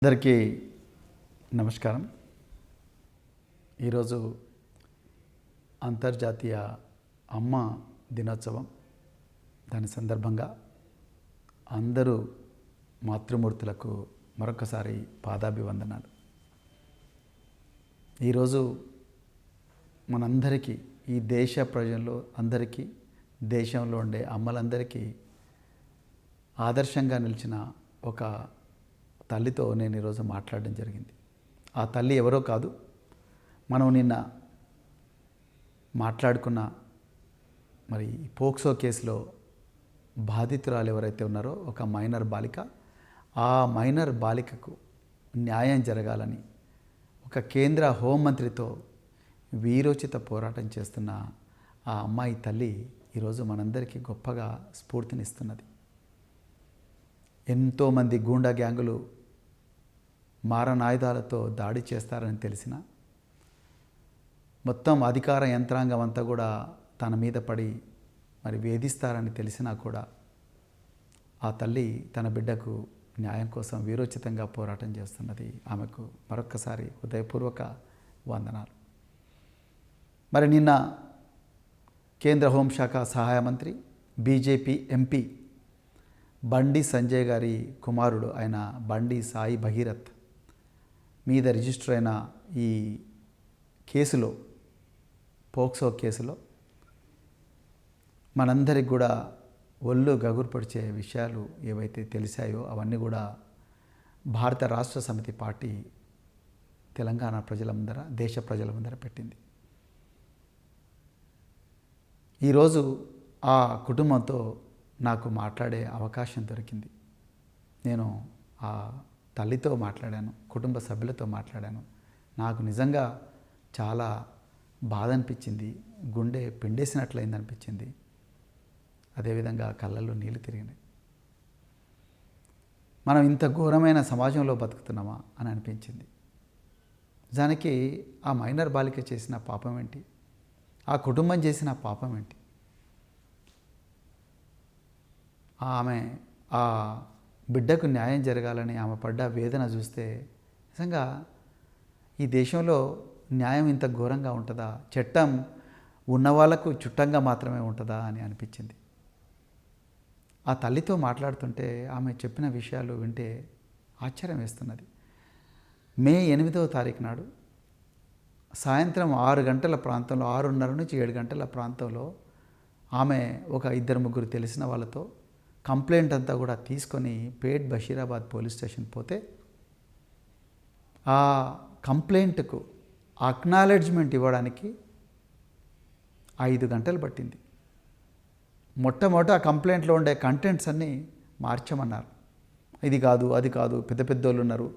అందరికీ నమస్కారం. ఈరోజు అంతర్జాతీయ అమ్మ దినోత్సవం. దాని సందర్భంగా అందరూ మాతృమూర్తులకు మరొకసారి పాదాభివందనాలు. ఈరోజు మనందరికీ, ఈ దేశ ప్రజల్లో అందరికీ, దేశంలో ఉండే అమ్మలందరికీ ఆదర్శంగా నిలిచిన ఒక తల్లితో నేను ఈరోజు మాట్లాడడం జరిగింది. ఆ తల్లి ఎవరో కాదు, మనం నిన్న మాట్లాడుకున్న మరి పోక్సో కేసులో బాధితురాలు ఎవరైతే ఉన్నారో ఒక మైనర్ బాలిక, ఆ మైనర్ బాలికకు న్యాయం జరగాలని ఒక కేంద్ర హోంమంత్రితో వీరోచిత పోరాటం చేస్తున్న ఆ అమ్మాయి తల్లి ఈరోజు మనందరికీ గొప్పగా స్ఫూర్తినిస్తున్నది. ఎంతోమంది గూండా గ్యాంగులు మారణాయుధాలతో దాడి చేస్తారని తెలిసిన, మొత్తం అధికార యంత్రాంగం అంతా కూడా తన మీద పడి మరి వేధిస్తారని తెలిసినా కూడా ఆ తల్లి తన బిడ్డకు న్యాయం కోసం వీరోచితంగా పోరాటం చేస్తున్నది. ఆమెకు మరొక్కసారి హృదయపూర్వక వందనాలు. మరి నిన్న కేంద్ర హోంశాఖ సహాయ మంత్రి, బీజేపీ ఎంపీ బండి సంజయ్ గారి కుమారుడు అయిన బండి సాయి భగీరథ్ మీద రిజిస్టర్ అయిన ఈ కేసులో, పోక్సో కేసులో మనందరికి కూడా ఒళ్ళు గగురుపరిచే విషయాలు ఏవైతే తెలిసాయో అవన్నీ కూడా భారత రాష్ట్ర సమితి పార్టీ తెలంగాణ ప్రజల ముందర, దేశ ప్రజల ముందర పెట్టింది. ఈరోజు ఆ కుటుంబంతో నాకు మాట్లాడే అవకాశం దొరికింది. నేను ఆ తల్లితో మాట్లాడాను, కుటుంబ సభ్యులతో మాట్లాడాను. నాకు నిజంగా చాలా బాధ అనిపించింది, గుండె పిండేసినట్లయింది అనిపించింది. అదేవిధంగా కళ్ళల్లో నీళ్లు తిరిగినాయి. మనం ఇంత ఘోరమైన సమాజంలో బతుకుతున్నామా అని అనిపించింది. నిజానికి ఆ మైనర్ బాలిక చేసిన పాపం ఏంటి, ఆ కుటుంబం చేసిన పాపం ఏంటి? ఆమె ఆ బిడ్డకు న్యాయం జరగాలని ఆమె పడ్డ వేదన చూస్తే నిజంగా ఈ దేశంలో న్యాయం ఇంత ఘోరంగా ఉంటుందా? చట్టం ఉన్న వాళ్ళకు చుట్టంగా మాత్రమే ఉంటుందా అని అనిపించింది. ఆ తల్లితో మాట్లాడుతుంటే ఆమె చెప్పిన విషయాలు వింటే ఆశ్చర్యం వేస్తున్నది. మే 8వ తారీఖు నాడు సాయంత్రం 6 గంటల ప్రాంతంలో, 6:30 నుంచి 7 గంటల ప్రాంతంలో ఆమె ఒక 2-3 తెలిసిన వాళ్ళతో కంప్లైంట్ అంతా కూడా తీసుకొని పేట్ బషీరాబాద్ పోలీస్ స్టేషన్ పోతే ఆ కంప్లైంట్కు అక్నాలెడ్జ్మెంట్ ఇవ్వడానికి 5 గంటలు పట్టింది. మొట్టమొదట ఆ కంప్లైంట్లో ఉండే కంటెంట్స్ అన్నీ మార్చమన్నారు. ఇది కాదు, అది కాదు, పెద్ద పెద్దోళ్ళు ఉన్నారు,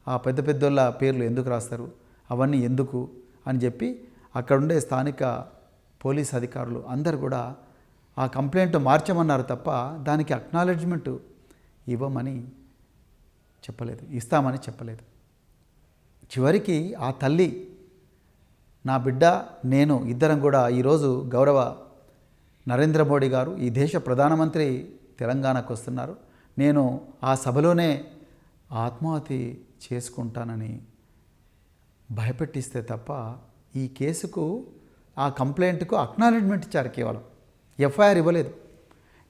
ఆ పెద్ద పెద్దోళ్ళ పేర్లు ఎందుకు రాస్తారు, అవన్నీ ఎందుకు అని చెప్పి అక్కడుండే స్థానిక పోలీస్ అధికారులు అందరు కూడా ఆ కంప్లైంట్ మార్చమన్నారు తప్ప దానికి అక్నాలెడ్జ్మెంట్ ఇవ్వమని చెప్పలేదు, ఇస్తామని చెప్పలేదు. చివరికి ఆ తల్లి, నా బిడ్డ, నేను ఇద్దరం కూడా ఈరోజు గౌరవ నరేంద్ర మోడీ గారు, ఈ దేశ ప్రధానమంత్రి తెలంగాణకు వస్తున్నారు, నేను ఆ సభలోనే ఆత్మహత్య చేసుకుంటానని భయపెట్టిస్తే తప్ప ఈ కేసుకు, ఆ కంప్లైంట్కు అక్నాలెడ్జ్మెంట్ ఇచ్చారు, కేవలం ఎఫ్ఐఆర్ ఇవ్వలేదు.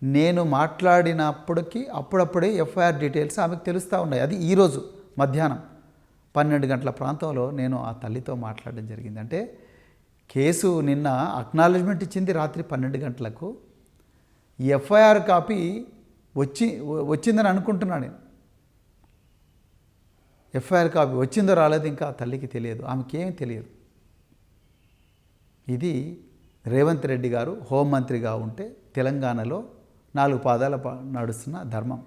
నేను మాట్లాడినప్పటికీ అప్పుడప్పుడే ఎఫ్ఐఆర్ డీటెయిల్స్ ఆమెకు తెలుస్తూ ఉన్నాయి. అది ఈరోజు మధ్యాహ్నం 12 గంటల ప్రాంతంలో నేను ఆ తల్లితో మాట్లాడడం జరిగింది. అంటే కేసు నిన్న అక్నాలెడ్జ్మెంట్ ఇచ్చింది రాత్రి 12 గంటలకు. ఎఫ్ఐఆర్ కాపీ వచ్చిందని అనుకుంటున్నాను నేను. ఎఫ్ఐఆర్ కాపీ వచ్చిందో రాలేదు ఇంకా తల్లికి తెలియదు, ఆమెకేమీ తెలియదు. ఇది రేవంత్ రెడ్డి గారు హోంమంత్రిగా ఉంటే తెలంగాణలో 4 పాదాల నడుస్తున్న ధర్మం.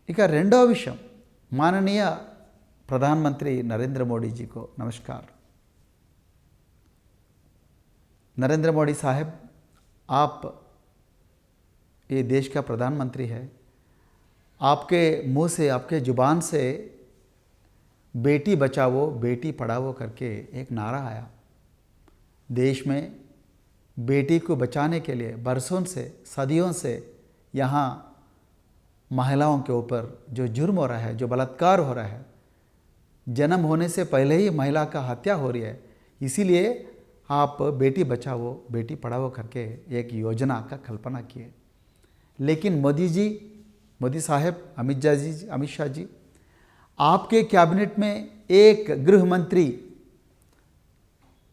ఇక రెండవ విషయం, माननीय प्रधानमंत्री नरेंद्र मोदी जी को नमस्कार। नरेंद्र मोदी साहब, आप ये देश का प्रधानमंत्री है, आपके मुंह से, आपके ज़ुबान से बेटी बचाओ बेटी पढ़ाओ करके एक नारा आया। देश में बेटी को बचाने के लिए बरसों से, सदियों से यहाँ महिलाओं के ऊपर जो जुर्म हो रहा है, जो बलात्कार हो रहा है, जन्म होने से पहले ही महिला का हत्या हो रही है, इसीलिए आप बेटी बचाओ बेटी पढ़ाओ करके एक योजना का कल्पना किए। लेकिन मोदी साहब, अमित शाह जी, आपके कैबिनेट में एक गृह मंत्री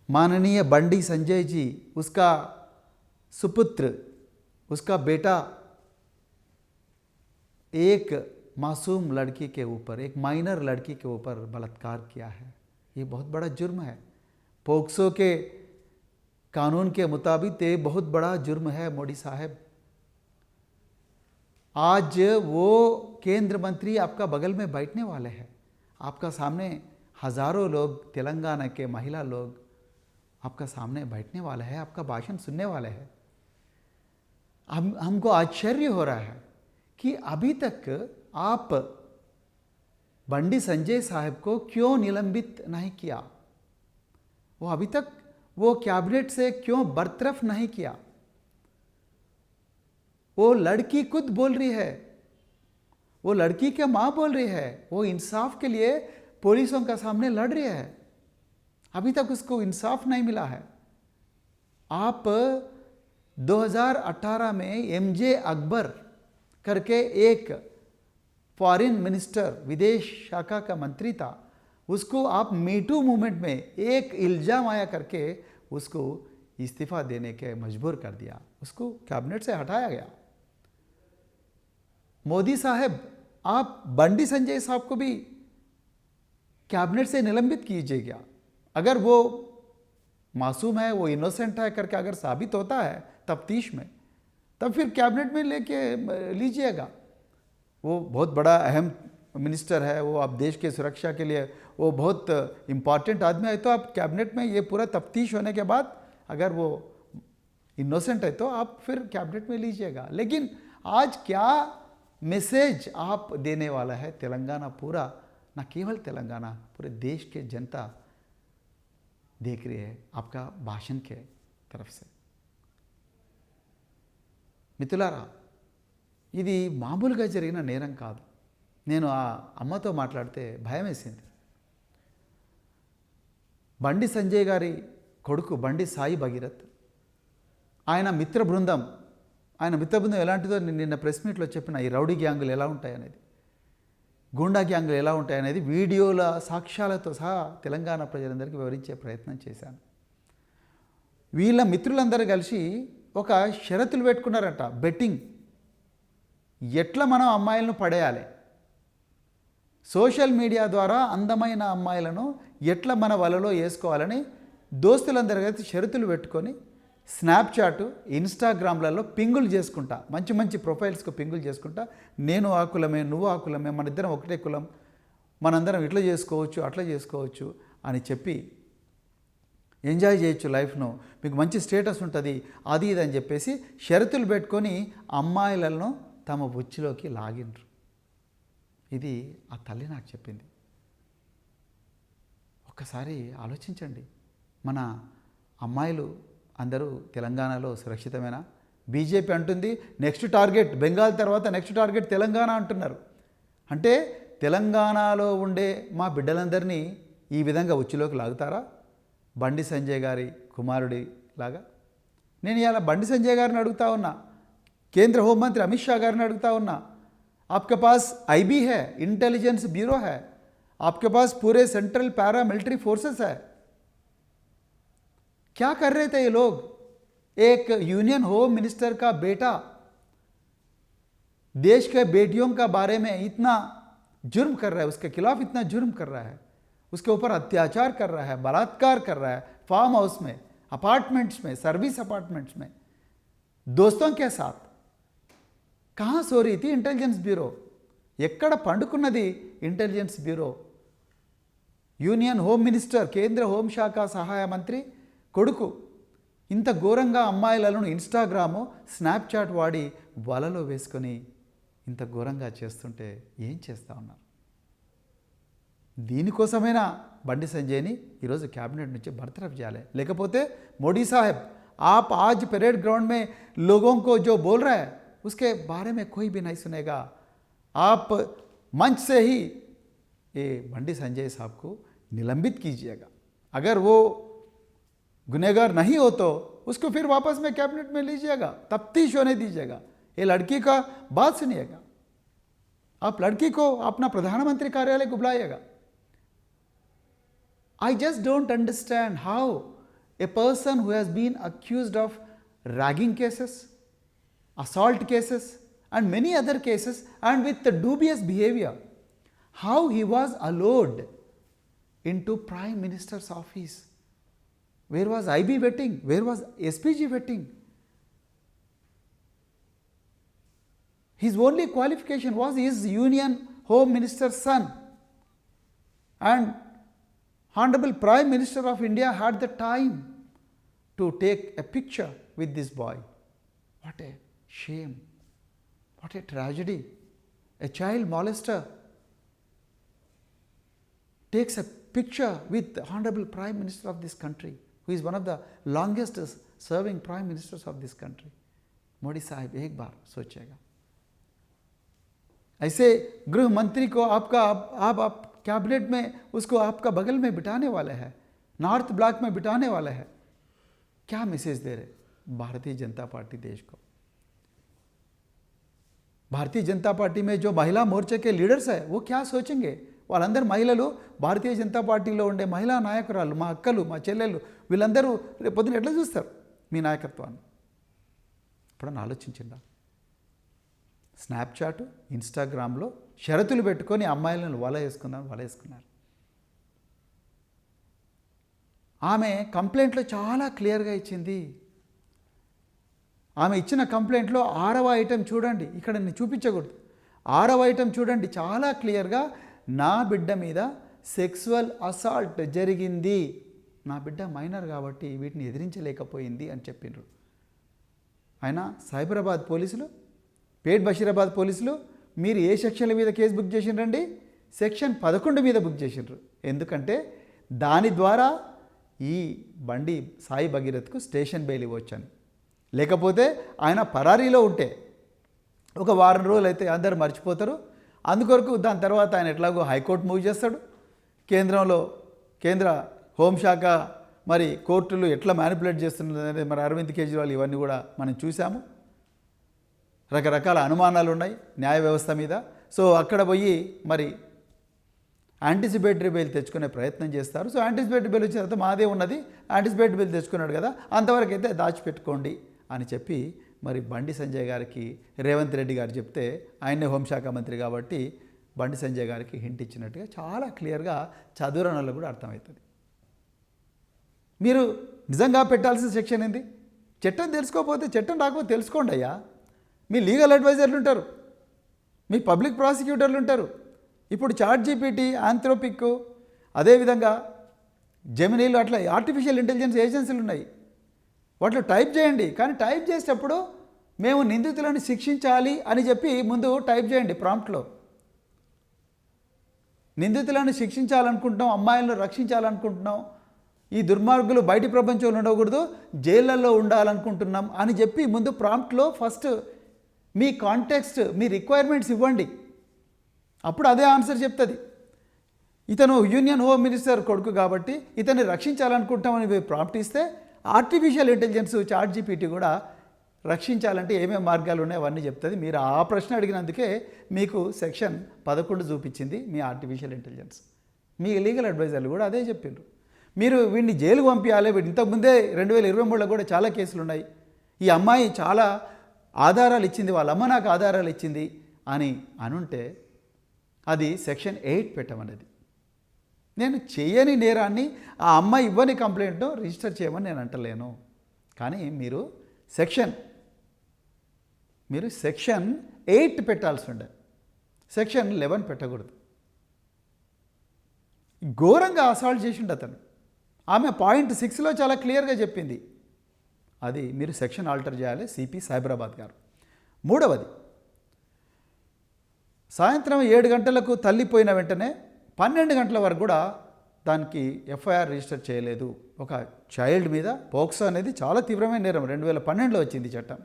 माननीय बंडी संजय जी, उसका सुपुत्र, उसका बेटा एक मासूम लड़की के ऊपर, एक माइनर लड़की के ऊपर बलात्कार किया है। ये बहुत बड़ा जुर्म है। पोक्सो के कानून के मुताबिक ये बहुत बड़ा जुर्म है मोदी साहब। आज वो केंद्र मंत्री आपका बगल में बैठने वाले हैं, आपका सामने हजारों लोग, तेलंगाना के महिला लोग आपका सामने बैठने वाले हैं, आपका भाषण सुनने वाले हैं। हमको आश्चर्य हो रहा है कि अभी तक आप बंडी संजय साहब को क्यों निलंबित नहीं किया, वो अभी तक वो कैबिनेट से क्यों बरतरफ नहीं किया। वो लड़की खुद बोल रही है, वो लड़की के माँ बोल रही है, वो इंसाफ के लिए पुलिसों का सामने लड़ रही है, अभी तक उसको इंसाफ नहीं मिला है। आप 2018 में एमजे अकबर करके एक फॉरेन मिनिस्टर, विदेश शाखा का मंत्री था, उसको आप मीटू मूवमेंट में एक इल्जाम आया करके उसको इस्तीफा देने के मजबूर कर दिया, उसको कैबिनेट से हटाया गया। मोदी साहब, आप बंडी संजय साहब को भी कैबिनेट से निलंबित कीजिएगा। अगर वो मासूम है, वो इनोसेंट है करके अगर साबित होता है तफ्तीश में, तब फिर कैबिनेट में लेके लीजिएगा। वो बहुत बड़ा अहम मिनिस्टर है, वो आप देश के सुरक्षा के लिए वो बहुत इम्पॉर्टेंट आदमी है, तो आप कैबिनेट में ये पूरा तफ्तीश होने के बाद अगर वो इनोसेंट है तो आप फिर कैबिनेट में लीजिएगा। लेकिन आज क्या मैसेज आप देने वाला है तेलंगाना, पूरा ना केवल तेलंगाना, पूरे देश के जनता देख रही है आपका भाषण के तरफ से। మిత్రులారా, ఇది మామూలుగా జరిగిన నేరం కాదు. నేను ఆ అమ్మతో మాట్లాడితే భయం వేసింది. బండి సంజయ్ గారి కొడుకు బండి సాయి భగీరథ్, ఆయన మిత్ర బృందం ఎలాంటిదో నిన్న ప్రెస్ మీట్లో చెప్పిన, ఈ రౌడీ గ్యాంగులు ఎలా ఉంటాయనేది, గూండా గ్యాంగులు ఎలా ఉంటాయనేది వీడియోల సాక్ష్యాలతో సహా తెలంగాణ ప్రజలందరికీ వివరించే ప్రయత్నం చేశాను. వీళ్ళ మిత్రులందరూ కలిసి ఒక షరతులు పెట్టుకున్నారట, బెట్టింగ్. ఎట్లా మనం అమ్మాయిలను పడేయాలి, సోషల్ మీడియా ద్వారా అందమైన అమ్మాయిలను ఎట్లా మన వలలో వేసుకోవాలని దోస్తులందరూ కలిసి షరతులు పెట్టుకొని స్నాప్చాట్, ఇన్స్టాగ్రామ్లలో పింగులు చేసుకుంటా, మంచి మంచి ప్రొఫైల్స్కు పింగులు చేసుకుంటా, నేను ఆ కులమే, నువ్వు ఆ కులమే, మన ఇద్దరం ఒకటే కులం, మనందరం ఇట్లా చేసుకోవచ్చు అట్లా చేసుకోవచ్చు అని చెప్పి ఎంజాయ్ చేయొచ్చు లైఫ్ను, మీకు మంచి స్టేటస్ ఉంటుంది, అది ఇది అని చెప్పేసి షరతులు పెట్టుకొని అమ్మాయిలను తమ ఉచ్చులోకి లాగిండ్రు. ఇది ఆ తల్లి నాకు చెప్పింది. ఒక్కసారి ఆలోచించండి, మన అమ్మాయిలు అందరూ తెలంగాణలో సురక్షితమేనా? బీజేపీ అంటుంది నెక్స్ట్ టార్గెట్ బెంగాల్ తర్వాత నెక్స్ట్ టార్గెట్ తెలంగాణ అంటున్నారు. అంటే తెలంగాణలో ఉండే మా బిడ్డలందరినీ ఈ విధంగా ఉచ్చులోకి లాగుతారా బండి సంజయ్ గారి కుమారుడి లాగా? నేను ఇలా బండి సంజయ్ గారిని అడుగుతా ఉన్నా, కేంద్ర హోంమంత్రి అమిత్ షా గారిని అడుగుతా ఉన్నా, आपके पास आईबी है, इंटेलिजेंस ब्यूरो है, आपके पास पूरे सेंट्रल पैरा मिलिट्री फोर्सेस है, क्या कर रहे थे ये लोग? एक यूनियन होम मिनिस्टर का बेटा देश के बेटियों का बारे में इतना जुर्म कर रहा है, उसके खिलाफ इतना जुर्म कर रहा है, उसके ऊपर अत्याचार कर रहा है, बलात्कार कर रहा है, फार्म हाउस में, अपार्टमेंट्स में, सर्विस अपार्टमेंट्स में, दोस्तों के साथ. कहाँ सो रही थी इंटेलिजेंस ब्यूरो? ఎక్కడ పండుకున్నది intelligence bureau? Union home minister, కేంద్ర హోంశాఖ సహాయ మంత్రి కొడుకు ఇంత ఘోరంగా అమ్మాయిలను ఇన్స్టాగ్రాము, స్నాప్చాట్ వాడి వలలో వేసుకొని ఇంత ఘోరంగా చేస్తుంటే ఏం చేస్తూ ఉన్నారు? దీనికోసమైనా బండి సంజయ్ని ఈరోజు క్యాబినెట్ నుంచి బర్తరఫ్ చేయాలి. లేకపోతే మోడీ సాహెబ్, आप आज परेड ग्राउंड में लोगों को जो बोल रहा है उसके बारे में कोई भी नहीं सुनेगा. आप मंच से ही ये बंडी संजय साहब को निलंबित कीजिएगा। अगर वो गुनहगार नहीं हो तो उसको फिर वापस में कैबिनेट में लीजिएगा, तफ्तीश होने दीजिएगा। ये लड़की का बात सुनिएगा, आप लड़की को अपना प्रधानमंत्री कार्यालय को बुलाइएगा। I just don't understand how a person who has been accused of ragging cases, assault cases and many other cases and with the dubious behavior, how he was allowed into Prime Minister's office. Where was IB vetting? Where was SPG vetting? His only qualification was his Union Home Minister's son, and Honorable Prime Minister of India had the time to take a picture with this boy. What a shame, what a tragedy. A child molester takes a picture with the Honorable Prime Minister of this country, who is one of the longest serving Prime Ministers of this country. Modi साहब एक बार सोचिएगा। ऐसे गृह मंत्री को आप cabinet में उसको आपका बगल में बिठाने वाले हैं, नॉर्थ ब्लॉक में बिठाने वाले हैं। क्या मैसेज दे रहे भारतीय जनता पार्टी देश को? भारतीय जनता पार्टी में जो महिला मोर्चे के लीडर्स है वो क्या सोचेंगे? వాళ్ళందరూ మహిళలు, భారతీయ జనతా పార్టీలో ఉండే మహిళా నాయకురాలు, మా అక్కలు, మా చెల్లెళ్ళు, వీళ్ళందరూ రేపు పొద్దున ఎట్లా చూస్తారు మీ నాయకత్వాన్ని? ఎప్పుడన్నా ఆలోచించిందా? స్నాప్చాట్, ఇన్స్టాగ్రామ్లో షరతులు పెట్టుకొని అమ్మాయిలను వలేసుకున్నారు. ఆమె కంప్లైంట్లో చాలా క్లియర్గా ఇచ్చింది. ఆమె ఇచ్చిన కంప్లైంట్లో 6వ ఐటెం చూడండి, ఇక్కడ నేను చూపించకూడదు. 6వ ఐటెం చూడండి, చాలా క్లియర్గా నా బిడ్డ మీద సెక్సువల్ అసాల్ట్ జరిగింది, నా బిడ్డ మైనర్ కాబట్టి వీటిని ఎదిరించలేకపోయింది అని చెప్పిండ్రు. ఆయన సైబరాబాద్ పోలీసులు, పేట్ బషీరాబాద్ పోలీసులు మీరు ఏ సెక్షన్ల మీద కేసు బుక్ చేసిండ్రండి? సెక్షన్ 11 మీద బుక్ చేసిండ్రు. ఎందుకంటే దాని ద్వారా ఈ బండి సాయి భగీరథ్కు స్టేషన్ బెయిల్ ఇవ్వచ్చని. లేకపోతే ఆయన పరారీలో ఉంటే ఒక వారం రోజులు అయితే అందరూ మర్చిపోతారు. అందుకొరకు దాని తర్వాత ఆయన ఎట్లాగో హైకోర్టు మూవ్ చేస్తాడు. కేంద్ర హోంశాఖ మరి కోర్టులు ఎట్లా మ్యానిపులేట్ చేస్తున్నది మరి అరవింద్ కేజ్రీవాల్ ఇవన్నీ కూడా మనం చూసాము. రకరకాల అనుమానాలు ఉన్నాయి న్యాయ వ్యవస్థ మీద. సో అక్కడ పోయి మరి యాంటిసిపేటరీ బెయిల్ తెచ్చుకునే ప్రయత్నం చేస్తారు. సో యాంటిసిపేటరీ బెయిల్ వచ్చిన తర్వాత మాదే ఉన్నది, యాంటిసిపేటరీ బెయిల్ తెచ్చుకున్నాడు కదా, అంతవరకు అయితే దాచిపెట్టుకోండి అని చెప్పి మరి బండి సంజయ్ గారికి రేవంత్ రెడ్డి గారు చెప్తే, ఆయనే హోంశాఖ మంత్రి కాబట్టి బండి సంజయ్ గారికి హింట్ ఇచ్చినట్టుగా చాలా క్లియర్గా చదువురానోళ్ళు కూడా అర్థమవుతుంది. మీరు నిజంగా పెట్టాల్సిన సెక్షన్ ఏంది? చట్టం తెలుసుకోకపోతే, చట్టం రాకపోతే తెలుసుకోండి అయ్యా. మీ లీగల్ అడ్వైజర్లు ఉంటారు, మీ పబ్లిక్ ప్రాసిక్యూటర్లు ఉంటారు. ఇప్పుడు చాట్‌జీపీటీ, ఆంథ్రోపిక్, అదేవిధంగా జెమినీలు, అట్లా ఆర్టిఫిషియల్ ఇంటెలిజెన్స్ ఏజెన్సీలు ఉన్నాయి. వాటిలో టైప్ చేయండి. కానీ టైప్ చేసేటప్పుడు మేము నిందితులను శిక్షించాలి అని చెప్పి ముందు టైప్ చేయండి ప్రాంప్ట్లో. నిందితులను శిక్షించాలనుకుంటున్నాం, అమ్మాయిలను రక్షించాలనుకుంటున్నాం, ఈ దుర్మార్గులు బయటి ప్రపంచంలో ఉండకూడదు, జైళ్ళల్లో ఉండాలనుకుంటున్నాం అని చెప్పి ముందు ప్రాంప్ట్లో ఫస్ట్ మీ కాంటెక్స్ట్, మీ రిక్వైర్మెంట్స్ ఇవ్వండి. అప్పుడు అదే ఆన్సర్ చెప్తుంది. ఇతను యూనియన్ హోమ్ మినిస్టర్ కొడుకు కాబట్టి ఇతన్ని రక్షించాలనుకుంటామని ప్రాంప్ట్ ఇస్తే ఆర్టిఫిషియల్ ఇంటెలిజెన్స్ చాట్‌జీపీటీ కూడా రక్షించాలంటే ఏమేమి మార్గాలు ఉన్నాయో అవన్నీ చెప్తుంది. మీరు ఆ ప్రశ్న అడిగినందుకే మీకు సెక్షన్ 11 చూపించింది మీ ఆర్టిఫిషియల్ ఇంటెలిజెన్స్. మీ లీగల్ అడ్వైజర్లు కూడా అదే చెప్పిండ్రు. మీరు వీడిని జైలుకు పంపించాలి. వీడు ఇంతకుముందే 2023లో కూడా చాలా కేసులు ఉన్నాయి. ఈ అమ్మాయి చాలా ఆధారాలు ఇచ్చింది, వాళ్ళ అమ్మ నాకు ఆధారాలు ఇచ్చింది అని అనుంటే అది సెక్షన్ 8 పెట్టమనేది. నేను చేయని నేరాన్ని ఆ అమ్మాయి ఇవ్వని కంప్లైంట్ను రిజిస్టర్ చేయమని నేను అంటలేను. కానీ మీరు సెక్షన్ 8 పెట్టాల్సి ఉండే, సెక్షన్ 11 పెట్టకూడదు. ఘోరంగా అసాల్ట్ చేసిండు అతను. ఆమె పాయింట్ 6లో చాలా క్లియర్గా చెప్పింది. అది మీరు సెక్షన్ ఆల్టర్ చేయాలి, సిపి సైబరాబాద్ గారు. 3వది, సాయంత్రం 7 గంటలకు తల్లిపోయిన వెంటనే 12 గంటల వరకు కూడా దానికి ఎఫ్ఐఆర్ రిజిస్టర్ చేయలేదు. ఒక చైల్డ్ మీద పోక్సో అనేది చాలా తీవ్రమైన నేరం, 2012లో వచ్చింది చట్టం.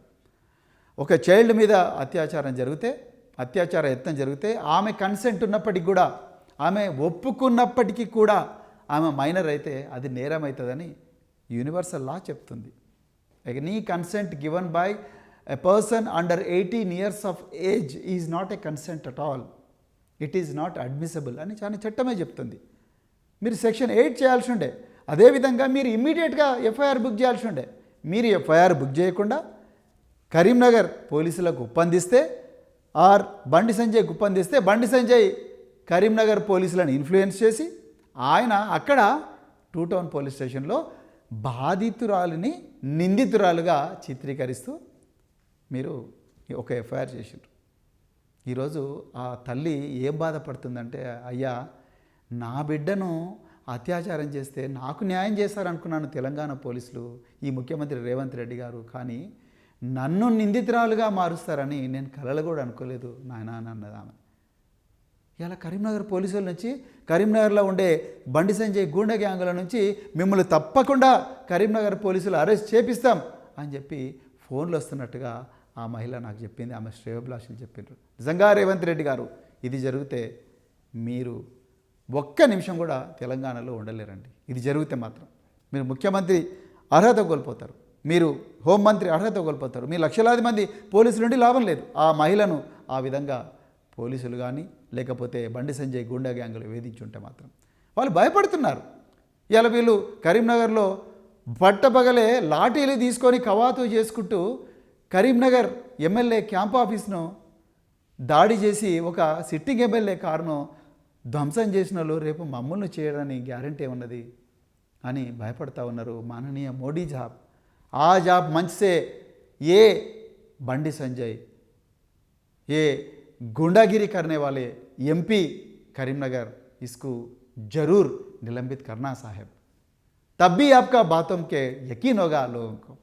ఒక చైల్డ్ మీద అత్యాచారం జరిగితే అత్యాచార యత్నం జరిగితే ఆమె కన్సెంట్ ఉన్నప్పటికీ కూడా, ఆమె ఒప్పుకున్నప్పటికీ కూడా ఆమె మైనర్ అయితే అది నేరం అవుతుందని యూనివర్సల్ లా చెప్తుంది. Any consent given by a person under 18 years of age is not a consent at all, it is not admissible అని చాలా చట్టమే చెప్తుంది. మీరు సెక్షన్ 8 చేయాల్సి ఉండే. అదేవిధంగా మీరు ఇమ్మీడియట్గా ఎఫ్ఐఆర్ బుక్ చేయాల్సి ఉండే. మీరు ఎఫ్ఐఆర్ బుక్ చేయకుండా కరీంనగర్ పోలీసులకు ఒప్పందిస్తే, ఆర్ బండి సంజయ్ ఒప్పందిస్తే, బండి సంజయ్ కరీంనగర్ పోలీసులను ఇన్ఫ్లుయెన్స్ చేసి ఆయన అక్కడ 2 Town పోలీస్ స్టేషన్లో బాధితురాలిని నిందితురాలుగా చిత్రీకరిస్తూ మీరు ఒక ఎఫ్ఐఆర్ చేసిండ్రు. ఈరోజు ఆ తల్లి ఏం బాధపడుతుందంటే, అయ్యా నా బిడ్డను అత్యాచారం చేస్తే నాకు న్యాయం చేస్తారనుకున్నాను తెలంగాణ పోలీసులు, ఈ ముఖ్యమంత్రి రేవంత్ రెడ్డి గారు, కానీ నన్ను నిందితురాలుగా మారుస్తారని నేను కలలు కూడా అనుకోలేదు నాయన అన్నది ఆమె. ఇలా కరీంనగర్ పోలీసుల నుంచి, కరీంనగర్లో ఉండే బండి సంజయ్ గూండా గ్యాంగుల నుంచి మిమ్మల్ని తప్పకుండా కరీంనగర్ పోలీసులు అరెస్ట్ చేపిస్తాం అని చెప్పి ఫోన్లు వస్తున్నట్టుగా ఆ మహిళ నాకు చెప్పింది. ఆమె శ్రేయోభిలాషులు చెప్పిండ్రు. నిజంగా రేవంత్ రెడ్డి గారు ఇది జరిగితే మీరు ఒక్క నిమిషం కూడా తెలంగాణలో ఉండలేరండి. ఇది జరిగితే మాత్రం మీరు ముఖ్యమంత్రి అర్హత కోల్పోతారు, మీరు హోంమంత్రి అర్హత కోల్పోతారు, మీ లక్షలాది మంది పోలీసుల నుండి లాభం లేదు. ఆ మహిళను ఆ విధంగా పోలీసులు కానీ లేకపోతే బండి సంజయ్ గూండా గ్యాంగులు వేధించుంటే మాత్రం వాళ్ళు భయపడుతున్నారు. ఇలా వీళ్ళు కరీంనగర్లో పట్టపగలే లాఠీలు తీసుకొని కవాతు చేసుకుంటూ కరీంనగర్ ఎమ్మెల్యే క్యాంప్ ఆఫీస్ను దాడి చేసి ఒక సిట్టింగ్ ఎమ్మెల్యే కారును ధ్వంసం చేసిన వాళ్ళు రేపు మమ్మల్ని చేయడానికి గ్యారంటీ ఉన్నది అని భయపడతా ఉన్నారు. మాననీయ మోడీ జాబ్ ఆ జాబ్ మంచ్ సే ఏ బండి సంజయ్ ये गुंडागिरी करने वाले एमपी करीमनगर इसको जरूर निलंबित करना साहब, तब भी आपका बातों के यकीन होगा लोगों को,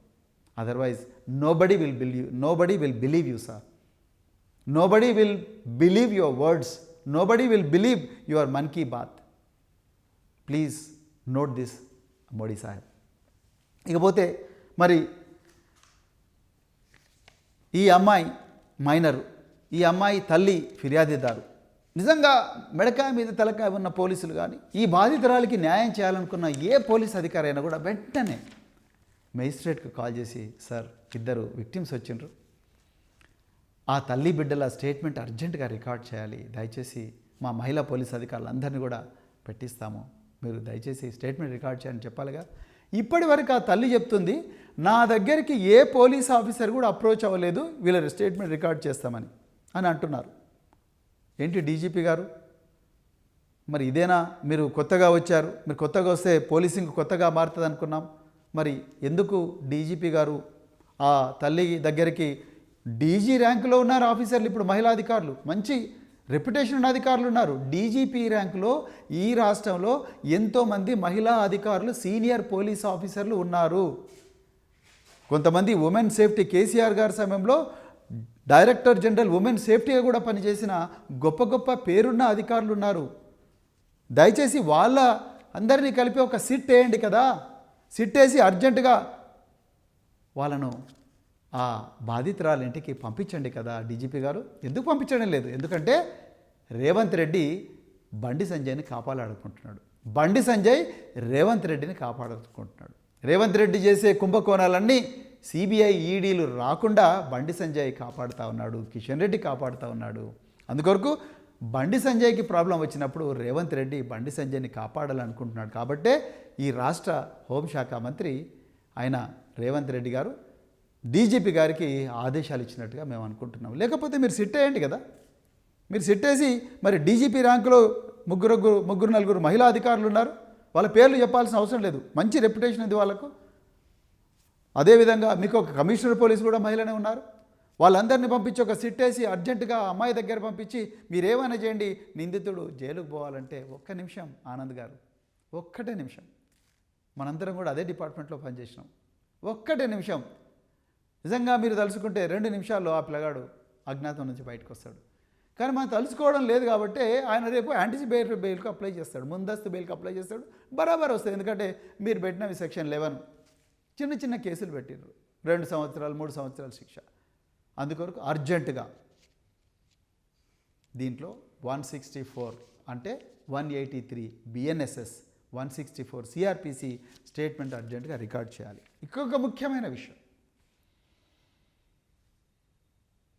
otherwise nobody will believe you sir, nobody will believe your words, nobody will believe your मन की बात. Please note this Modi Saheb. ఇకపోతే మరి ఈ అమ్మాయి మైనరు, ఈ అమ్మాయి తల్లి ఫిర్యాదుదారు. నిజంగా మెడకాయ మీద తలకాయ ఉన్న పోలీసులు కానీ ఈ బాధితురాలికి న్యాయం చేయాలనుకున్న ఏ పోలీస్ అధికారి అయినా కూడా వెంటనే మెజిస్ట్రేట్కి కాల్ చేసి, సార్ ఇద్దరు విక్టిమ్స్ వచ్చిండ్రు, ఆ తల్లి బిడ్డల స్టేట్మెంట్ అర్జెంటుగా రికార్డ్ చేయాలి, దయచేసి మా మహిళా పోలీస్ అధికారులందరినీ కూడా పెట్టిస్తాము, మీరు దయచేసి స్టేట్మెంట్ రికార్డ్ చేయాలని చెప్పాలిగా. ఇప్పటి వరకు ఆ తల్లి చెప్తుంది, నా దగ్గరికి ఏ పోలీస్ ఆఫీసర్ కూడా అప్రోచ్ అవ్వలేదు వీళ్ళ స్టేట్మెంట్ రికార్డ్ చేస్తామని అని అంటున్నారు. ఏంటి డీజీపీ గారు, మరి ఇదేనా మీరు కొత్తగా వచ్చారు, మీరు కొత్తగా వస్తే పోలీసింగ్ కొత్తగా మారుతుంది అనుకున్నాం, మరి ఎందుకు డీజీపీ గారు ఆ తల్లి దగ్గరికి, డీజీ ర్యాంకులో ఉన్నారు ఆఫీసర్లు, ఇప్పుడు మహిళా అధికారులు మంచి రెప్యుటేషన్ ఉన్న అధికారులు ఉన్నారు. డీజీపీ ర్యాంకులో ఈ రాష్ట్రంలో ఎంతోమంది మహిళా అధికారులు సీనియర్ పోలీస్ ఆఫీసర్లు ఉన్నారు. కొంతమంది ఉమెన్ సేఫ్టీ, కేసీఆర్ గారి సమయంలో డైరెక్టర్ జనరల్ ఉమెన్ సేఫ్టీగా కూడా పనిచేసిన గొప్ప గొప్ప పేరున్న అధికారులు ఉన్నారు. దయచేసి వాళ్ళ అందరినీ కలిపి ఒక సిట్ వేయండి కదా, సిట్ వేసి అర్జెంటుగా వాళ్ళను ఆ బాధితురాలు ఇంటికి పంపించండి కదా డీజీపీ గారు. ఎందుకు పంపించడం లేదు, ఎందుకంటే రేవంత్ రెడ్డి బండి సంజయ్ని కాపాడాలనుకుంటున్నాడు, బండి సంజయ్ రేవంత్ రెడ్డిని కాపాడాలనుకుంటున్నాడు. రేవంత్ రెడ్డి చేసే కుంభకోణాలన్నీ సిబిఐ ఈడీలు రాకుండా బండి సంజయ్ కాపాడుతూ ఉన్నాడు, కిషన్ రెడ్డి కాపాడుతూ ఉన్నాడు. అందుకొరకు బండి సంజయ్కి ప్రాబ్లం వచ్చినప్పుడు రేవంత్ రెడ్డి బండి సంజయ్ని కాపాడాలనుకుంటున్నాడు. కాబట్టే ఈ రాష్ట్ర హోంశాఖ మంత్రి ఆయన రేవంత్ రెడ్డి గారు డీజీపీ గారికి ఆదేశాలు ఇచ్చినట్టుగా మేము అనుకుంటున్నాం. లేకపోతే మీరు సిట్ వేయండి కదా, మీరు సిట్ వేసి మరి డీజీపీ ర్యాంకులో ముగ్గురు నలుగురు మహిళా అధికారులు ఉన్నారు, వాళ్ళ పేర్లు చెప్పాల్సిన అవసరం లేదు, మంచి రెప్యుటేషన్ ఉంది వాళ్ళకు. అదేవిధంగా మీకు ఒక కమిషనర్ పోలీసు కూడా మహిళనే ఉన్నారు, వాళ్ళందరినీ పంపించి ఒక సిట్ వేసి అర్జెంటుగా అమ్మాయి దగ్గర పంపించి మీరేమైనా చేయండి, నిందితుడు జైలుకు పోవాలంటే ఒక్క నిమిషం ఆనంద్ గారు, ఒక్కటే నిమిషం, మనందరం కూడా అదే డిపార్ట్మెంట్లో పనిచేసినాం, ఒక్కటే నిమిషం నిజంగా మీరు తలుచుకుంటే 2 నిమిషాల్లో ఆ పిల్లగాడు అజ్ఞాతం నుంచి బయటకు వస్తాడు. కానీ మనం తలుచుకోవడం లేదు కాబట్టి ఆయన రేపు యాంటిసిపేటరీ బెయిల్కి అప్లై చేస్తాడు, ముందస్తు బెయిల్కి అప్లై చేస్తాడు, బరాబర్ వస్తుంది. ఎందుకంటే మీరు పెట్టినవి సెక్షన్ 11 చిన్న చిన్న కేసులు పెట్టిర్రు, 2 సంవత్సరాలు 3 సంవత్సరాల శిక్ష. అందుకొరకు అర్జెంటుగా దీంట్లో 164 అంటే 183 బిఎన్ఎస్ఎస్, 164 సిఆర్పిసి స్టేట్మెంట్ అర్జెంటుగా రికార్డ్ చేయాలి. ఇంకొక ముఖ్యమైన విషయం,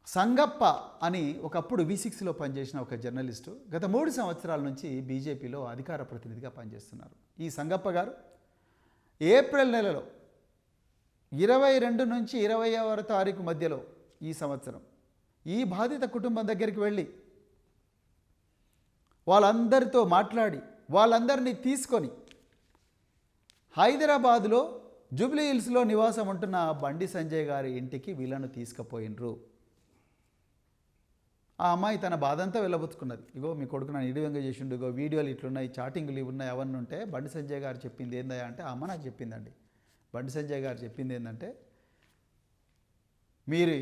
సంగప్ప అని ఒకప్పుడు V6లో పనిచేసిన ఒక జర్నలిస్టు గత 3 సంవత్సరాల నుంచి బీజేపీలో అధికార ప్రతినిధిగా పనిచేస్తున్నారు. ఈ సంగప్ప గారు ఏప్రిల్ నెలలో 22 నుంచి 20వ తారీఖు మధ్యలో ఈ సంవత్సరం ఈ బాధిత కుటుంబం దగ్గరికి వెళ్ళి వాళ్ళందరితో మాట్లాడి వాళ్ళందరినీ తీసుకొని హైదరాబాదులో జూబ్లీ హిల్స్లో నివాసం ఉంటున్న బండి సంజయ్ గారి ఇంటికి వీళ్ళను తీసుకుపోయినరు. ఆ అమ్మాయి తన బాధంతా వెళ్ళబుచ్చుకున్నది. ఇగో మీ కొడుకు నన్ను ఇడివంగా చేసిండు, ఇగో వీడియోలు ఇట్లున్నాయి, చాటింగ్లు ఇవి ఉన్నాయి, అవన్నీ ఉంటే బండి సంజయ్ గారు చెప్పింది ఏందా అంటే ఆ అమ్మ నాకు చెప్పిందండి. బండి సంజయ్ గారు చెప్పింది ఏంటంటే, మీరు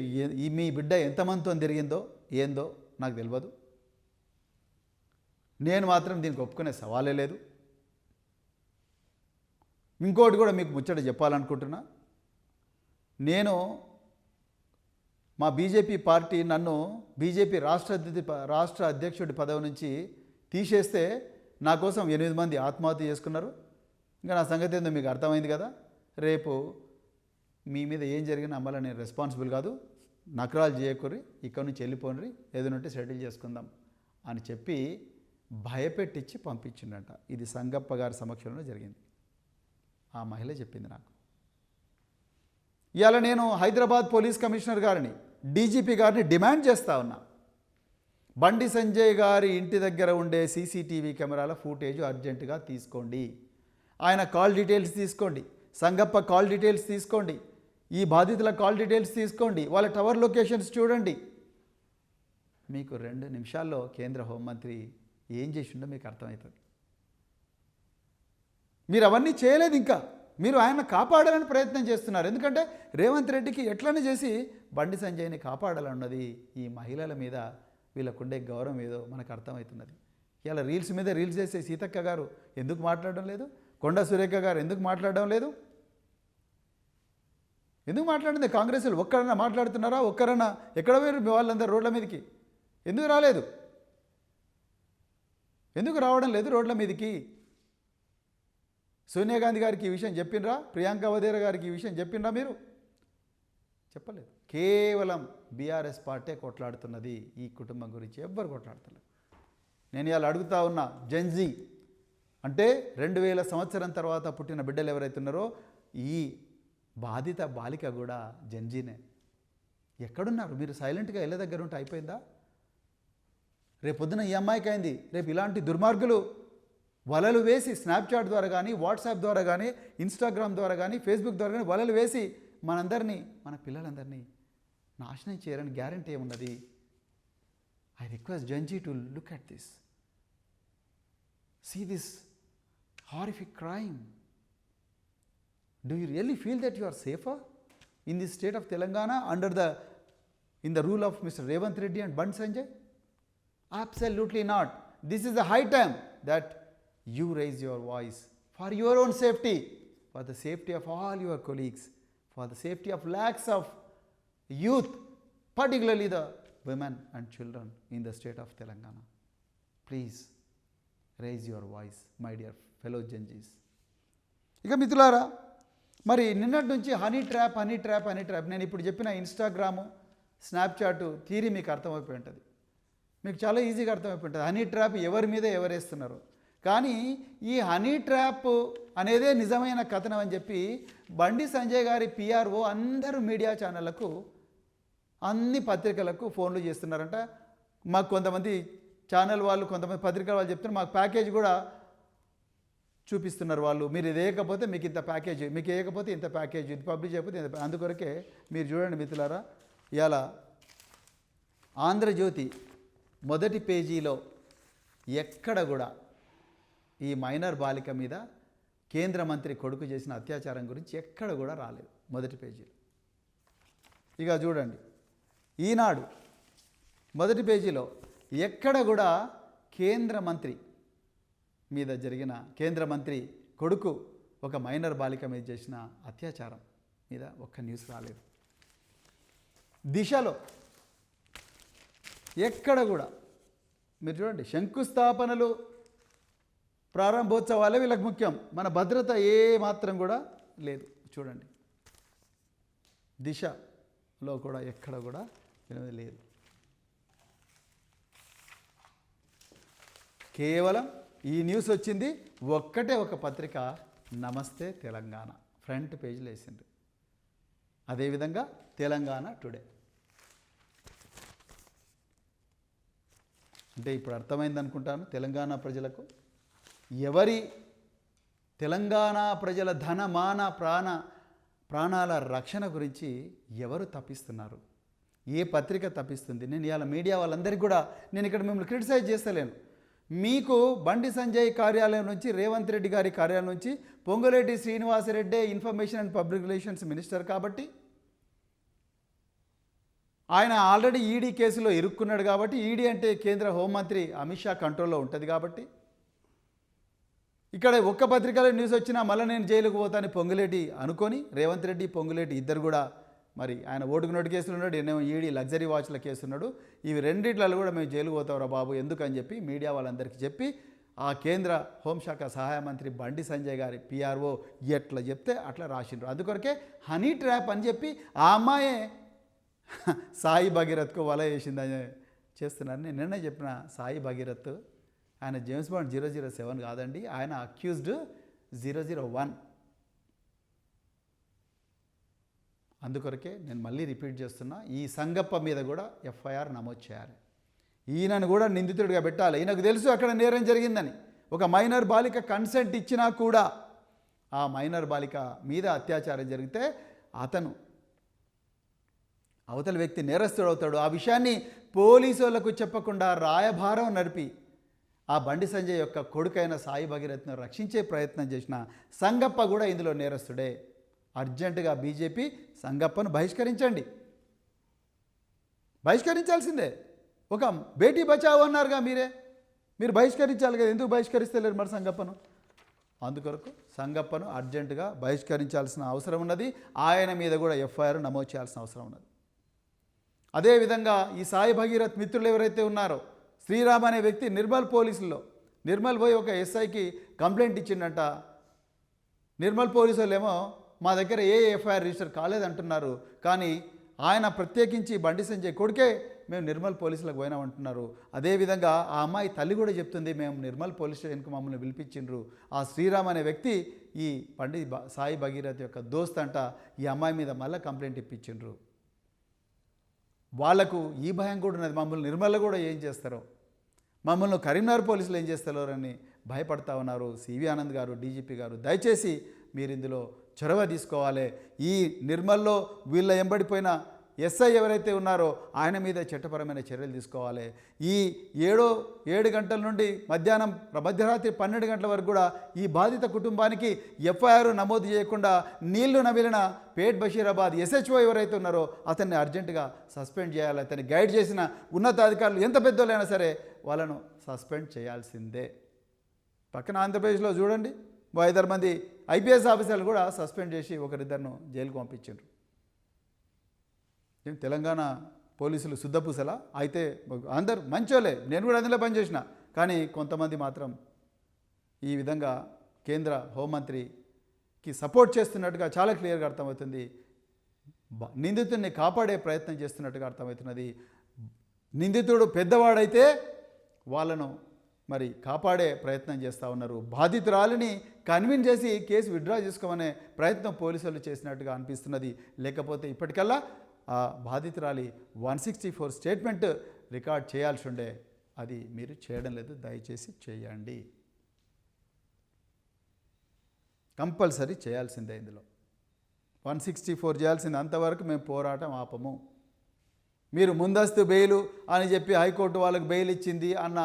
మీ బిడ్డ ఎంతమందితో తిరిగిందో ఏందో నాకు తెలియదు, నేను మాత్రం దీనికి ఒప్పుకునే సవాలే లేదు. ఇంకోటి కూడా మీకు ముచ్చట చెప్పాలనుకుంటున్నా, నేను మా బీజేపీ పార్టీ నన్ను బీజేపీ రాష్ట్ర అధ్యక్షుడి పదవి నుంచి తీసేస్తే నా కోసం 8 మంది ఆత్మహత్య చేసుకున్నారు. ఇంకా నా సంగతి ఏందో మీకు అర్థమైంది కదా. రేపు మీ మీద ఏం జరిగినా మళ్ళీ నేను రెస్పాన్సిబుల్ కాదు, నకరాలు చేయకూరి, ఇక్కడి నుంచి వెళ్ళిపోండి, ఏదైనా సెటిల్ చేసుకుందాం అని చెప్పి భయపెట్టించి పంపించిండట. ఇది సంగప్ప గారి సమక్షంలో జరిగింది. ఆ మహిళ చెప్పింది నాకు. ఇవాళ నేను హైదరాబాద్ పోలీస్ కమిషనర్ గారిని, డీజీపీ గారిని డిమాండ్ చేస్తూ ఉన్నా, బండి సంజయ్ గారి ఇంటి దగ్గర ఉండే సీసీటీవీ కెమెరాల ఫుటేజ్ అర్జెంటుగా తీసుకోండి, ఆయన కాల్ డీటెయిల్స్ తీసుకోండి, సంగప్ప కాల్ డీటెయిల్స్ తీసుకోండి, ఈ బాధితుల కాల్ డీటెయిల్స్ తీసుకోండి, వాళ్ళ టవర్ లొకేషన్స్ చూడండి. మీకు 2 నిమిషాల్లో కేంద్ర హోంమంత్రి ఏం చేసిండో మీకు అర్థమవుతుంది. మీరు అవన్నీ చేయలేదు, ఇంకా మీరు ఆయన కాపాడాలని ప్రయత్నం చేస్తున్నారు. ఎందుకంటే రేవంత్ రెడ్డికి ఎట్లనే చేసి బండి సంజయ్ని కాపాడాలన్నది ఈ మహిళల మీద వీళ్ళకుండే గౌరవం ఏదో మనకు అర్థమవుతున్నది. ఇలా రీల్స్ మీద రీల్స్ చేసే సీతక్క గారు ఎందుకు మాట్లాడడం లేదు, కొండా సురేఖ గారు ఎందుకు మాట్లాడడం లేదు, ఎందుకు మాట్లాడింది? కాంగ్రెస్లు ఒక్కరన్నా మాట్లాడుతున్నారా? ఒక్కరన్నా ఎక్కడ పోయారు మీ వాళ్ళందరూ రోడ్ల మీదకి? ఎందుకు రాలేదు? ఎందుకు రావడం లేదు రోడ్ల మీదకి? సోనియా గాంధీ గారికి ఈ విషయం చెప్పినరా? ప్రియాంక వధేరా గారికి ఈ విషయం చెప్పినరా? మీరు చెప్పలేదు. కేవలం బీఆర్ఎస్ పార్టీ కొట్లాడుతున్నది ఈ కుటుంబం గురించి, ఎవ్వరు కొట్లాడుతున్నారు. నేను ఇవాళ అడుగుతా ఉన్నా, జెన్జీ అంటే 2000 సంవత్సరం తర్వాత పుట్టిన బిడ్డలు ఎవరైతే ఉన్నారో ఈ బాధిత బాలిక కూడా జెన్జీనే. ఎక్కడున్నారు మీరు? సైలెంట్గా ఇళ్ళ దగ్గర ఉంటే అయిపోయిందా? రేపు పొద్దున ఈ అమ్మాయికి అయింది, రేపు ఇలాంటి దుర్మార్గులు వలలు వేసి స్నాప్చాట్ ద్వారా కానీ, వాట్సాప్ ద్వారా కానీ, ఇన్స్టాగ్రామ్ ద్వారా కానీ, ఫేస్బుక్ ద్వారా కానీ వలలు వేసి మనందరినీ, మన పిల్లలందరినీ నాశనం చేయరని గ్యారంటీ ఏమున్నది? I request Gen Z to look at this, see this horrific crime. Do you really feel that you are safer in this state of Telangana in the rule of Mr. Revanth Reddy and Bandi Sanjay? Absolutely not. This is the high time that you raise your voice for your own safety, for the safety of all your colleagues, for the safety of lakhs of youth, particularly the women and children in the state of Telangana. Please raise your voice, my dear fellow Genjis. ఇక మిత్రులారా, మరి నిన్నటి నుంచి honey trap నేను ఇప్పుడు చెప్పిన Instagram, Snapchat theory మీకు అర్థమైపోయి ఉంటుంది. మీకు చాలా ఈజీగా అర్థమైపోయి ఉంటుంది హనీ ట్రాప్ ఎవరి మీద ఎవరేస్తున్నారు. కానీ ఈ హనీ ట్రాప్ అనేదే నిజమైన కథనం అని చెప్పి బండి సంజయ్ గారి పిఆర్ఓ అందరూ మీడియా ఛానళ్లకు, అన్ని పత్రికలకు ఫోన్లు చేస్తున్నారంట. మాకు కొంతమంది ఛానల్ వాళ్ళు, కొంతమంది పత్రికల వాళ్ళు చెప్తున్నారు, మాకు ప్యాకేజ్ కూడా చూపిస్తున్నారు వాళ్ళు. మీరు ఇది వేయకపోతే మీకు ఇంత ప్యాకేజ్, మీకు వేయకపోతే ఇంత ప్యాకేజ్, ఇది పబ్లిష్ చేయకపోతే ఇంత. అందుకొరకే మీరు చూడండి మిత్రులారా, ఇవాళ ఆంధ్రజ్యోతి మొదటి పేజీలో ఎక్కడ కూడా ఈ మైనర్ బాలిక మీద కేంద్ర మంత్రి కొడుకు చేసిన అత్యాచారం గురించి ఎక్కడ కూడా రాలేదు మొదటి పేజీలో. ఇక చూడండి, ఈనాడు మొదటి పేజీలో ఎక్కడ కూడా కేంద్ర మంత్రి మీద జరిగిన, కేంద్ర మంత్రి కొడుకు ఒక మైనర్ బాలిక మీద చేసిన అత్యాచారం మీద ఒక్క న్యూస్ రాలేదు. దిశలో ఎక్కడ కూడా మీరు చూడండి, శంకుస్థాపనలు ప్రారంభోత్సవాలే వీళ్ళకి ముఖ్యం. మన భద్రత ఏ మాత్రం కూడా లేదు. చూడండి, దిశలో కూడా ఎక్కడ కూడా వినోదం లేదు. కేవలం ఈ న్యూస్ వచ్చింది ఒక్కటే ఒక పత్రిక, నమస్తే తెలంగాణ ఫ్రంట్ పేజీలో వేసిండ్రు. అదేవిధంగా తెలంగాణ టుడే. అంటే ఇప్పుడు అర్థమైంది అనుకుంటాను తెలంగాణ ప్రజలకు. ఎవరి తెలంగాణ ప్రజల ధన మాన ప్రాణాల రక్షణ గురించి ఎవరు తప్పిస్తున్నారు, ఏ పత్రిక తప్పిస్తుంది? నేను ఇవాళ మీడియా వాళ్ళందరికీ కూడా నేను ఇక్కడ మిమ్మల్ని క్రిటిసైజ్ చేస్తలేను. మీకు బండి సంజయ్ కార్యాలయం నుంచి, రేవంత్ రెడ్డి గారి కార్యాలయం నుంచి Ponguleti Srinivasa Reddy information and public relations minister కాబట్టి, ఆయన ఆల్రెడీ ఈడీ కేసులో ఇరుక్కున్నాడు కాబట్టి, ఈడీ అంటే కేంద్ర హోంమంత్రి అమిత్ షా కంట్రోల్లో ఉంటుంది కాబట్టి, ఇక్కడ ఒక్క పత్రికలో న్యూస్ వచ్చినా మళ్ళీ నేను జైలుకు పోతాను పొంగులేటి అనుకొని, రేవంత్ రెడ్డి పొంగులేటి ఇద్దరు కూడా మరి ఆయన ఓటుకు నోటు కేసులు ఉన్నాడు, ఎన్నో ఈడీ లగ్జరీ వాచ్ల కేసు ఉన్నాడు. ఇవి రెండిట్లలో కూడా మేము జైలుకు పోతావురా బాబు ఎందుకని చెప్పి మీడియా వాళ్ళందరికీ చెప్పి ఆ కేంద్ర హోంశాఖ సహాయ మంత్రి బండి సంజయ్ గారి పిఆర్ఓ ఎట్లా చెప్తే అట్లా రాసిండ్రు. అందుకొరకే హనీ ట్రాప్ అని చెప్పి ఆ అమ్మాయే సాయి భగీరథ్కు వల వేసిందని చేస్తున్నారు. నేను నిన్నే చెప్పిన సాయి భగీరథ్ ఆయన జేమ్స్ బాండ్ 007 కాదండి, ఆయన అక్యూజ్డ్ 001. అందుకొరకే నేను మళ్ళీ రిపీట్ చేస్తున్నా, ఈ సంగప్ప మీద కూడా ఎఫ్ఐఆర్ నమోదు చేయాలి. ఈయనను కూడా నిందితుడిగా పెట్టాలి. ఈయనకు తెలుసు అక్కడ నేరం జరిగిందని. ఒక మైనర్ బాలిక కన్సెంట్ ఇచ్చినా కూడా ఆ మైనర్ బాలిక మీద అత్యాచారం జరిగితే అతను అవతల వ్యక్తి నేరస్తుడు అవుతాడు. ఆ విషయాన్ని పోలీసులకు చెప్పకుండా రాయభారం నడిపి ఆ బండి సంజయ్ యొక్క కొడుకైన సాయి భగీరథ్ను రక్షించే ప్రయత్నం చేసిన సంగప్ప కూడా ఇందులో నేరస్తుడే. అర్జెంటుగా బీజేపీ సంగప్పను బహిష్కరించండి, బహిష్కరించాల్సిందే. ఒక బేటీ బచావో అన్నారుగా మీరు బహిష్కరించాలి కదా, ఎందుకు బహిష్కరిస్తలేరు మరి సంగప్పను? అందుకొరకు సంగప్పను అర్జెంటుగా బహిష్కరించాల్సిన అవసరం ఉన్నది. ఆయన మీద కూడా ఎఫ్ఐఆర్ నమోదు చేయాల్సిన అవసరం ఉన్నది. అదేవిధంగా ఈ సాయి భగీరథ్ మిత్రులు ఎవరైతే ఉన్నారో, శ్రీరామ్ అనే వ్యక్తి నిర్మల్ పోయి ఒక ఎస్ఐకి కంప్లైంట్ ఇచ్చిండంట. నిర్మల్ పోలీసు వాళ్ళేమో మా దగ్గర ఏ ఎఫ్ఐఆర్ రిజిస్టర్ కాలేదంటున్నారు, కానీ ఆయన ప్రత్యేకించి బండి సంజయ్ కొడుకే మేము నిర్మల్ పోలీసులకు పోయినామంటున్నారు. అదేవిధంగా ఆ అమ్మాయి తల్లి కూడా చెప్తుంది, మేము నిర్మల్ పోలీస్ స్టేషన్కి మమ్మల్ని పిలిపించిండ్రు. ఆ శ్రీరామ్ అనే వ్యక్తి ఈ సాయి భగీరథ్ యొక్క దోస్త్ అంట. ఈ అమ్మాయి మీద మళ్ళీ కంప్లైంట్ ఇప్పించిండ్రు. వాళ్లకు ఈ భయం కూడా ఉన్నది, మమ్మల్ని నిర్మల్లో కూడా ఏం చేస్తారో, మమ్మల్ని కరీంనగర్ పోలీసులు ఏం చేస్తారో అని భయపడతా ఉన్నారు. సివి ఆనంద్ గారు, డీజీపీ గారు, దయచేసి మీరు ఇందులో చొరవ తీసుకోవాలి. ఈ నిర్మల్లో వీళ్ళ ఎంబడిపోయిన ఎస్ఐ ఎవరైతే ఉన్నారో ఆయన మీద చట్టపరమైన చర్యలు తీసుకోవాలి. ఈ 7 గంటల నుండి మధ్యరాత్రి 12 గంటల వరకు కూడా ఈ బాధిత కుటుంబానికి ఎఫ్ఐఆర్ నమోదు చేయకుండా నీళ్లు నమిలిన పేట్ బషీరాబాద్ ఎస్హెచ్ఓ ఎవరైతే ఉన్నారో అతన్ని అర్జెంటుగా సస్పెండ్ చేయాలి. అతన్ని గైడ్ చేసిన ఉన్నతాధికారులు ఎంత పెద్దోళ్ళైనా సరే వాళ్ళను సస్పెండ్ చేయాల్సిందే. పక్కన ఆంధ్రప్రదేశ్లో చూడండి, 5 మంది ఐపీఎస్ ఆఫీసర్లు కూడా సస్పెండ్ చేసి ఒకరిద్దరిను జైలుకు పంపించారు. తెలంగాణ పోలీసులు శుద్ధపూసలా? అయితే అందరు మంచోలే, నేను కూడా అందులో పనిచేసిన, కానీ కొంతమంది మాత్రం ఈ విధంగా కేంద్ర హోంమంత్రికి సపోర్ట్ చేస్తున్నట్టుగా చాలా క్లియర్గా అర్థమవుతుంది. నిందితుడిని కాపాడే ప్రయత్నం చేస్తున్నట్టుగా అర్థమవుతున్నది. నిందితుడు పెద్దవాడైతే వాళ్ళను మరి కాపాడే ప్రయత్నం చేస్తూ ఉన్నారు. బాధితురాలిని కన్విన్స్ చేసి కేసు విత్డ్రా చేసుకోమనే ప్రయత్నం పోలీసులు చేసినట్టుగా అనిపిస్తున్నది. లేకపోతే ఇప్పటికల్లా ఆ బాధితురాలి 164 స్టేట్మెంట్ రికార్డ్ చేయాల్సి ఉండే, అది మీరు చేయడం లేదు. దయచేసి చేయండి, కంపల్సరీ చేయాల్సిందే. ఇందులో 164 చేయాల్సిందే. అంతవరకు మేము పోరాటం ఆపము. మీరు ముందస్తు బెయిలు అని చెప్పి హైకోర్టు వాళ్ళకి బెయిల్ ఇచ్చింది అన్న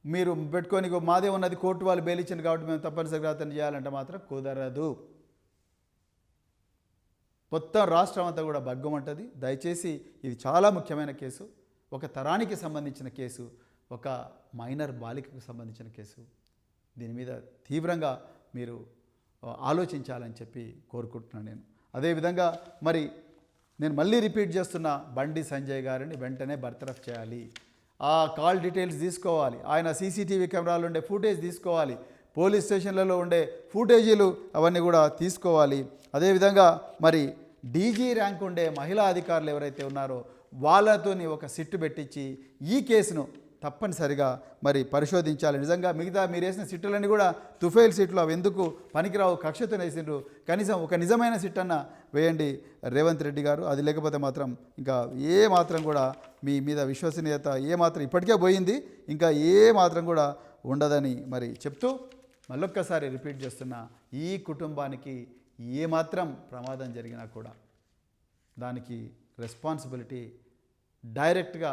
మీరు పెట్టుకొని మాదే ఉన్నది, కోర్టు వాళ్ళు బెయిల్ ఇచ్చింది కాబట్టి మేము తప్పనిసరిగా అతను చేయాలంటే మాత్రం కుదరదు. మొత్తం రాష్ట్రం అంతా కూడా బగ్గమంటుంది. దయచేసి ఇది చాలా ముఖ్యమైన కేసు, ఒక తరానికి సంబంధించిన కేసు, ఒక మైనర్ బాలికకు సంబంధించిన కేసు. దీని మీద తీవ్రంగా మీరు ఆలోచించాలని చెప్పి కోరుకుంటున్నాను నేను. అదేవిధంగా మరి నేను మళ్ళీ రిపీట్ చేస్తున్న, బండి సంజయ్ గారిని వెంటనే బర్తరఫ్ చేయాలి. ఆ కాల్ డీటెయిల్స్ తీసుకోవాలి, ఆయన సీసీటీవీ కెమెరాలు ఉండే ఫుటేజ్ తీసుకోవాలి, పోలీస్ స్టేషన్లలో ఉండే ఫుటేజీలు అవన్నీ కూడా తీసుకోవాలి. అదేవిధంగా మరి డీజీ ర్యాంక్ ఉండే మహిళా అధికారులు ఎవరైతే ఉన్నారో వాళ్ళతోని ఒక సిట్టు పెట్టించి ఈ కేసును తప్పనిసరిగా మరి పరిశోధించాలి. నిజంగా మిగతా మీరు వేసిన సిట్టులన్నీ కూడా తుఫైల్ సిట్లు, అవి ఎందుకు పనికిరావు, కక్షతో వేసిండ్రు. కనీసం ఒక నిజమైన సిట్ అన్న వేయండి రేవంత్ రెడ్డి గారు. అది లేకపోతే మాత్రం ఇంకా ఏ మాత్రం కూడా మీ మీద విశ్వసనీయత ఏ మాత్రం ఇప్పటికే పోయింది, ఇంకా ఏ మాత్రం కూడా ఉండదని మరి చెప్తూ మళ్ళొక్కసారి రిపీట్ చేస్తున్నా, ఈ కుటుంబానికి ఏ మాత్రం ప్రమాదం జరిగినా కూడా దానికి రెస్పాన్సిబిలిటీ డైరెక్ట్గా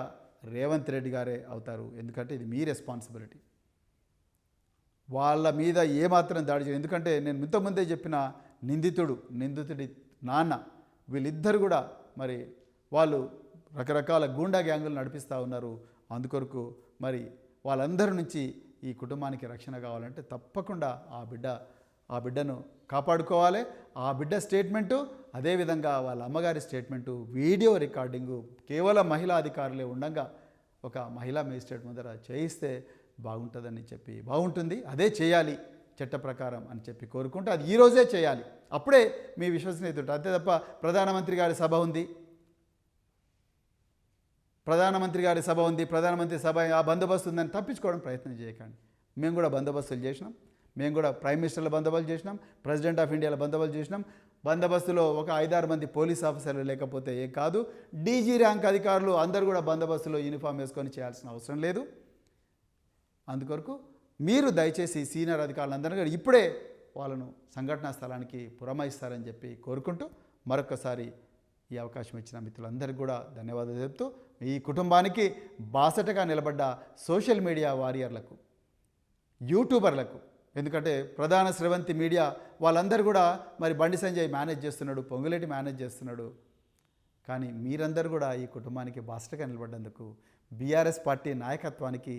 రేవంత్ రెడ్డి గారే అవుతారు. ఎందుకంటే ఇది మీ రెస్పాన్సిబిలిటీ. వాళ్ళ మీద ఏమాత్రం దాడి చేయదు. ఎందుకంటే నేను ఇంతకుముందే చెప్పిన నిందితుడి నాన్న వీళ్ళిద్దరు కూడా మరి వాళ్ళు రకరకాల గూండా గ్యాంగులు నడిపిస్తూ ఉన్నారు. అందుకొరకు మరి వాళ్ళందరి నుంచి ఈ కుటుంబానికి రక్షణ కావాలంటే తప్పకుండా ఆ బిడ్డను కాపాడుకోవాలి. ఆ బిడ్డ స్టేట్మెంటు, అదేవిధంగా వాళ్ళ అమ్మగారి స్టేట్మెంటు, వీడియో రికార్డింగు కేవలం మహిళా అధికారులే ఉండగా ఒక మహిళా మేజిస్ట్రేట్ ముందర చేయిస్తే బాగుంటుంది, అదే చేయాలి చట్ట ప్రకారం అని చెప్పి కోరుకుంటూ అది ఈరోజే చేయాలి. అప్పుడే మీ విశ్వసనీయత. అంతే తప్ప ప్రధానమంత్రి గారి సభ ఉంది, ప్రధానమంత్రి సభ ఆ బందోబస్తు ఉందని తప్పించుకోవడం ప్రయత్నం చేయకండి. మేము కూడా బందోబస్తులు చేసినాం, మేము కూడా ప్రైమ్ మినిస్టర్ల బందోబస్తు చేసినాం, ప్రెసిడెంట్ ఆఫ్ ఇండియాలో బందోబస్తు చేసినాం. బందోబస్తులో ఒక 5-6 మంది పోలీస్ ఆఫీసర్లు లేకపోతే ఏం కాదు. డీజీ ర్యాంక్ అధికారులు అందరూ కూడా బందోబస్తులో యూనిఫామ్ వేసుకొని చేయాల్సిన అవసరం లేదు. అందుకొరకు మీరు దయచేసి సీనియర్ అధికారులందరూ కూడా ఇప్పుడే వాళ్ళను సంఘటనా స్థలానికి పురమాయిస్తారని చెప్పి కోరుకుంటూ మరొకసారి ఈ అవకాశం ఇచ్చిన మిత్రులందరికీ కూడా ధన్యవాదాలు చెప్తూ, ఈ కుటుంబానికి బాసటగా నిలబడ్డ సోషల్ మీడియా వారియర్లకు, యూట్యూబర్లకు, ఎందుకంటే ప్రధాన స్రవంతి మీడియా వాళ్ళందరూ కూడా మరి బండి సంజయ్ మేనేజ్ చేస్తున్నాడు, పొంగులేటి మేనేజ్ చేస్తున్నాడు. కానీ మీరందరూ కూడా ఈ కుటుంబానికి బాసటగా నిలబడ్డందుకు, బీఆర్ఎస్ పార్టీ నాయకత్వానికి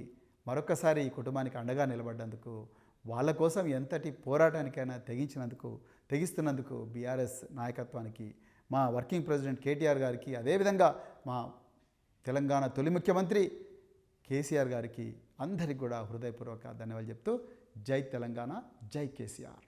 మరొకసారి ఈ కుటుంబానికి అండగా నిలబడ్డందుకు, వాళ్ళ కోసం ఎంతటి పోరాటానికైనా తెగిస్తున్నందుకు బీఆర్ఎస్ నాయకత్వానికి, మా వర్కింగ్ ప్రెసిడెంట్ కేటీఆర్ గారికి, అదేవిధంగా మా తెలంగాణ తొలి ముఖ్యమంత్రి కేసీఆర్ గారికి అందరికీ కూడా హృదయపూర్వక ధన్యవాదాలు చెప్తూ, జై తెలంగాణ, జై కేసీఆర్.